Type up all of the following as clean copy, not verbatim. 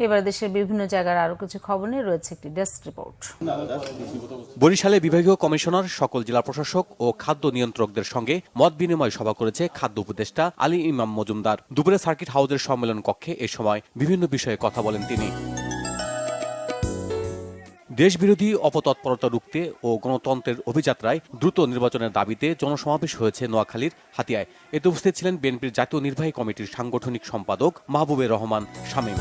এবার দেশের বিভিন্ন জায়গার আরো কিছু খবর নিয়ে রয়েছে একটি ডেস্ক রিপোর্ট। বরিশালে বিভাগীয় কমিশনার, সকল জেলা প্রশাসক ও খাদ্য নিয়ন্ত্রকদের সঙ্গে মত বিনিময় সভা করেছে খাদ্য উপদেষ্টা আলী ইমাম মজুমদার। দুপুরে সার্কিট হাউসের সম্মেলন কক্ষে এ সময় বিভিন্ন বিষয়ে কথা বলেন তিনি। দেশবিরোধী অপতৎপরতা রুখতে ও গণতন্ত্রের অভিযাত্রায় দ্রুত নির্বাচনের দাবিতে জনসমাবেশ হয়েছে নোয়াখালীর হাতিয়ায়। এতে উপস্থিত ছিলেন বিএনপির জাতীয় নির্বাহী কমিটির সাংগঠনিক সম্পাদক মাহবুবের রহমান শামীম।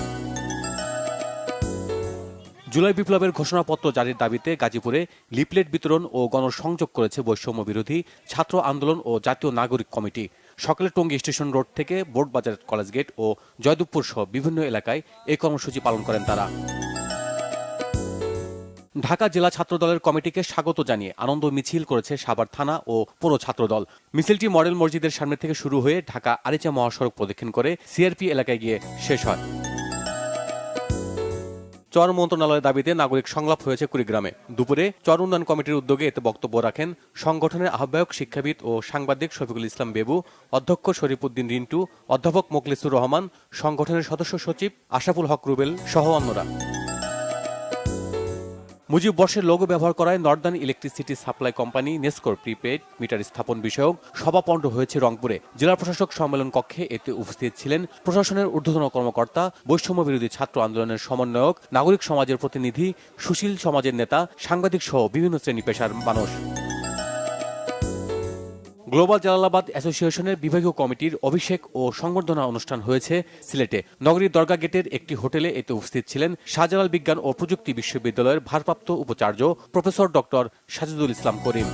জুলাই বিপ্লবের ঘোষণাপত্র জারির দাবিতে গাজীপুরে লিফলেট বিতরণ ও গণসংযোগ করেছে বৈষম্য বিরোধী ছাত্র আন্দোলন ও জাতীয় নাগরিক কমিটি। সকালে টঙ্গী স্টেশন রোড থেকে বোর্ডবাজার কলেজ গেট ও জয়দেবপুর সহ বিভিন্ন এলাকায় এই কর্মসূচি পালন করেন তারা। ঢাকা জেলা ছাত্রদলের কমিটিকে স্বাগত জানিয়ে আনন্দ মিছিল করেছে সাভার থানা ও পৌর ছাত্রদল। মিছিলটি মডেল মসজিদের সামনে থেকে শুরু হয়ে ঢাকা আরিচা মহাসড়ক প্রদক্ষিণ করে সিআরপি এলাকায় গিয়ে শেষ হয়। চর মন্ত্রণালয়ের দাবিতে নাগরিক সংলাপ হয়েছে কুড়িগ্রামে। দুপুরে চর উন্নয়ন কমিটির উদ্যোগে এতে বক্তব্য রাখেন সংগঠনের আহ্বায়ক, শিক্ষাবিদ ও সাংবাদিক শফিকুল ইসলাম বেবু, অধ্যক্ষ শরীফুদ্দিন রিন্টু, অধ্যাপক মোখলেসুর রহমান, সংগঠনের সদস্য সচিব আশরাফুল হক রুবেল সহ অন্যরা। মুজিব বর্ষের লোগো ব্যবহার করায় নর্দার্ন ইলেকট্রিসিটি সাপ্লাই কোম্পানি নেসকোর প্রিপেড মিটার স্থাপন বিষয়ক সভা পণ্ড হয়েছে রংপুরে। জেলা প্রশাসক সম্মেলন কক্ষে এতে উপস্থিত ছিলেন প্রশাসনের ঊর্ধ্বতন কর্মকর্তা, বৈষম্য বিরোধী ছাত্র আন্দোলনের সমন্বয়ক, নাগরিক সমাজের প্রতিনিধি, সুশীল সমাজের নেতা, সাংবাদিক সহ বিভিন্ন শ্রেণী পেশার মানুষ। গ্লোবাল জালালাবাদ অ্যাসোসিয়েশনের বিভাগীয় কমিটির অভিষেক ও সংবর্ধনা অনুষ্ঠান হয়েছে সিলেটে। নগরীর দরগা গেটের একটি হোটেলে এতে উপস্থিত ছিলেন শাহজালাল বিজ্ঞান ও প্রযুক্তি বিশ্ববিদ্যালয়ের ভারপ্রাপ্ত উপাচার্য প্রফেসর ডক্টর সাজিদুল ইসলাম করিম।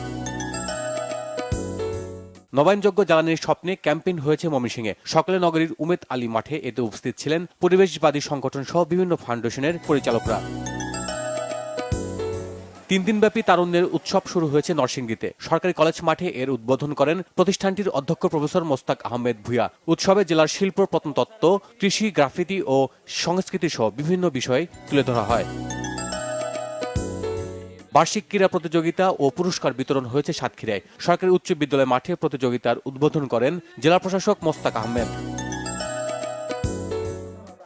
নবায়নযোগ্য জ্বালানির স্বপ্নে ক্যাম্পেইন হয়েছে ময়মনসিংহে। সকালে নগরীর উমেদ আলী মাঠে এতে উপস্থিত ছিলেন পরিবেশবাদী সংগঠন সহ বিভিন্ন ফাউন্ডেশনের পরিচালকরা। 3 দিনব্যাপী তারুণ্যের উৎসব শুরু হয়েছে নরসিংদীতে। সরকারি কলেজ মাঠে এর উদ্বোধন করেন প্রতিষ্ঠানটির অধ্যক্ষ প্রফেসর মোস্তাক আহমেদ ভূঁইয়া। উৎসবে জেলার শিল্প, প্রত্নতত্ত্ব, কৃষি, গ্রাফিতি ও সংস্কৃতি সহ বিভিন্ন বিষয় তুলে ধরা হয়। বার্ষিক ক্রীড়া প্রতিযোগিতা ও পুরস্কার বিতরণ হয়েছে সাতক্ষীরায়। সরকারি উচ্চ বিদ্যালয় মাঠে প্রতিযোগিতার উদ্বোধন করেন জেলা প্রশাসক মোস্তাক আহমেদ।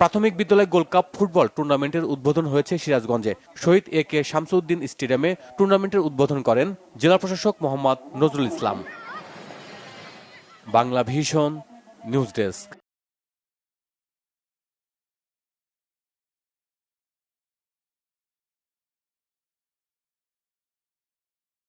প্রাথমিক বিদ্যালয় গোল্ড কাপ ফুটবল টুর্নামেন্টের উদ্বোধন হয়েছে সিরাজগঞ্জে। শহীদ এ.কে. শামসুদ্দিন স্টেডিয়ামে টুর্নামেন্টের উদ্বোধন করেন জেলা প্রশাসক Mohammad Nazrul Islam. Bangla Vision news desk.